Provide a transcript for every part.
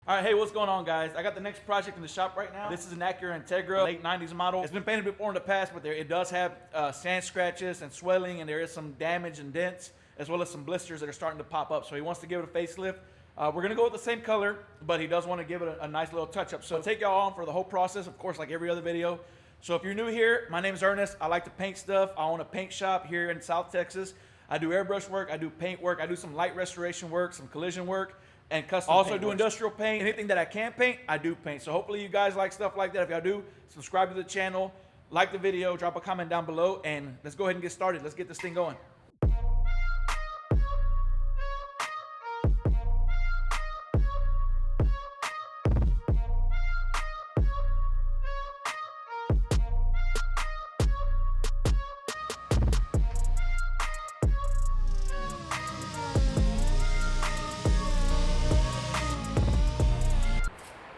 All right, hey, what's going on, guys? I got the next project in the shop right now. This is an Acura Integra, late 90s model. It's been painted before in the past, but it does have sand scratches and swelling, and there is some damage and dents, as well as some blisters that are starting to pop up. So he wants to give it a facelift. We're gonna go with the same color, but he does want to give it a nice little touch-up. So I'll take y'all on for the whole process, of course, like every other video. So if you're new here, my name is Ernest. I like to paint stuff. I own a paint shop here in South Texas. I do airbrush work, I do paint work, I do some light restoration work, some collision work, and custom paint. Also do industrial paint. Anything that I can paint, I do paint. So hopefully you guys like stuff like that. If y'all do, subscribe to the channel, like the video, drop a comment down below, and let's go ahead and get started. Let's get this thing going.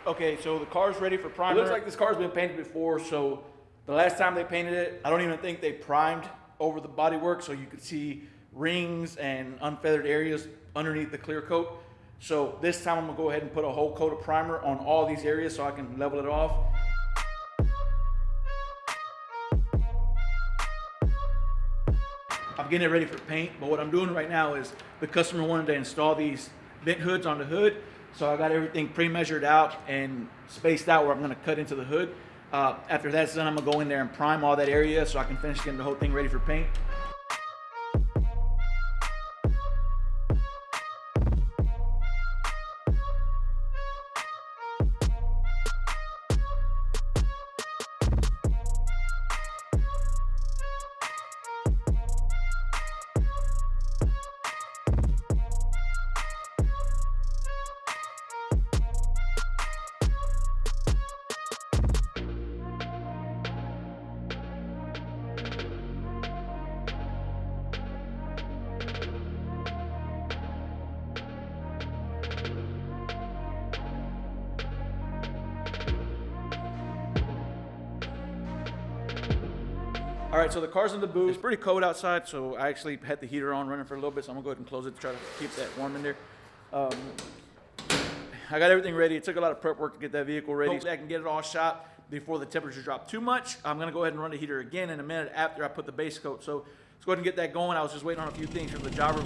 Okay, so the car's ready for primer. It looks like this car's been painted before, so the last time they painted it, I don't even think they primed over the bodywork, so you could see rings and unfeathered areas underneath the clear coat. So this time I'm gonna go ahead and put a whole coat of primer on all these areas so I can level it off. I'm getting it ready for paint, but what I'm doing right now is the customer wanted to install these vent hoods on the hood. So I got everything pre-measured out and spaced out where I'm gonna cut into the hood. After that's done, I'm gonna go in there and prime all that area so I can finish getting the whole thing ready for paint. All right, so the car's in the booth. It's pretty cold outside, so I actually had the heater on running for a little bit, so I'm gonna go ahead and close it to try to keep that warm in there. I got everything ready. It took a lot of prep work to get that vehicle ready. Hopefully I can get it all shot before the temperature drop too much. I'm gonna go ahead and run the heater again in a minute after I put the base coat. So let's go ahead and get that going. I was just waiting on a few things from the jobber.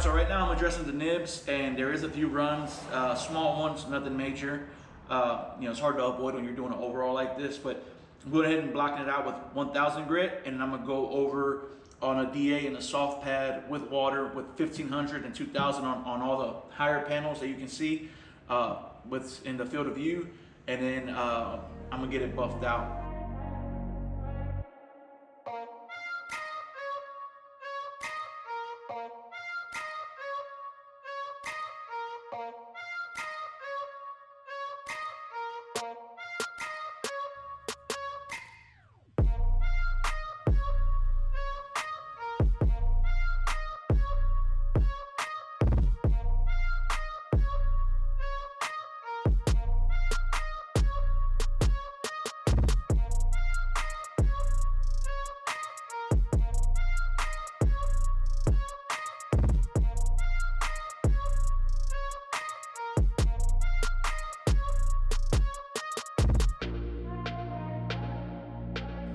So right now I'm addressing the nibs, and there is a few runs, small ones, nothing major. It's hard to avoid when you're doing an overall like this, but I'm going ahead and blocking it out with 1000 grit, and then I'm gonna go over on a DA and a soft pad with water with 1500 and 2000 on all the higher panels that you can see in the field of view, and then I'm gonna get it buffed out.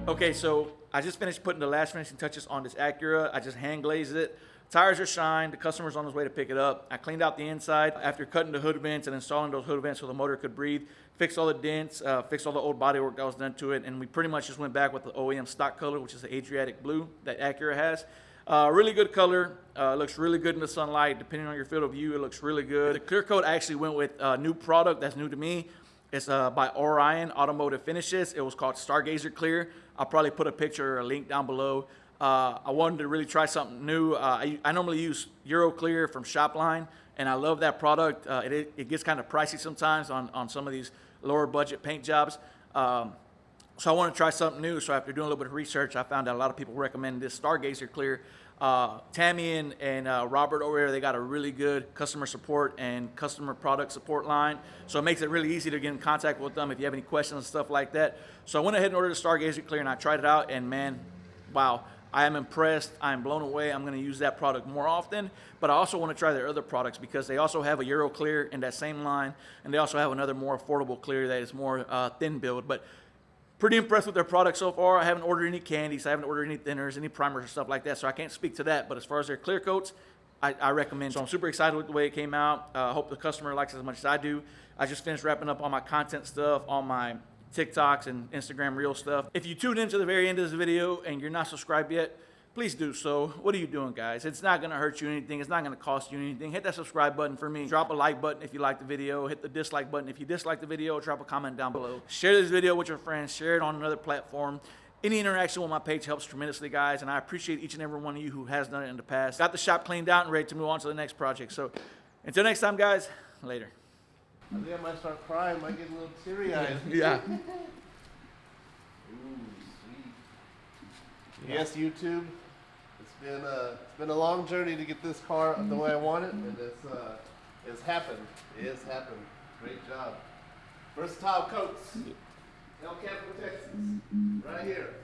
Okay, so I just finished putting the last finishing touches on this Acura. I just hand glazed it. Tires are shined. The customer's on his way to pick it up. I cleaned out the inside after cutting the hood vents and installing those hood vents so the motor could breathe. Fixed all the dents, fixed all the old bodywork that was done to it, and we pretty much just went back with the OEM stock color, which is the Adriatic blue that Acura has. Really good color. Looks really good in the sunlight. Depending on your field of view, it looks really good. The clear coat actually went with a new product that's new to me. It's by Orion Automotive Finishes. It was called Stargazer Clear. I'll probably put a picture or a link down below. I wanted to really try something new. I normally use Euro Clear from Shopline, and I love that product. It gets kind of pricey sometimes on some of these lower budget paint jobs. So I want to try something new. So after doing a little bit of research, I found out a lot of people recommend this Stargazer Clear. Tammy and Robert over there, they got a really good customer support and customer product support line. So it makes it really easy to get in contact with them if you have any questions and stuff like that. So I went ahead and ordered the Stargazer Clear, and I tried it out, and man, wow. I am impressed. I am blown away. I'm going to use that product more often, but I also want to try their other products because they also have a Euro Clear in that same line, and they also have another more affordable clear that is more thin build. But pretty impressed with their products so far. I haven't ordered any candies. I haven't ordered any thinners, any primers or stuff like that, so I can't speak to that. But as far as their clear coats, I recommend. So I'm super excited with the way it came out. I hope the customer likes it as much as I do. I just finished wrapping up all my content stuff, all my TikToks and Instagram Reel stuff. If you tuned into the very end of this video and you're not subscribed yet, please do so. What are you doing, guys? It's not gonna hurt you anything. It's not gonna cost you anything. Hit that subscribe button for me. Drop a like button if you like the video. Hit the dislike button if you dislike the video. Drop a comment down below. Share this video with your friends. Share it on another platform. Any interaction with my page helps tremendously, guys, and I appreciate each and every one of you who has done it in the past. Got the shop cleaned out and ready to move on to the next project. So until next time, guys, later. I think I might start crying. Might get a little teary-eyed. Yeah. Ooh, sweet. Yes, YouTube. It's been a long journey to get this car the way I want it, and it's happened. It's happened. Great job. Versatile Coats. El Campo, Texas. Right here.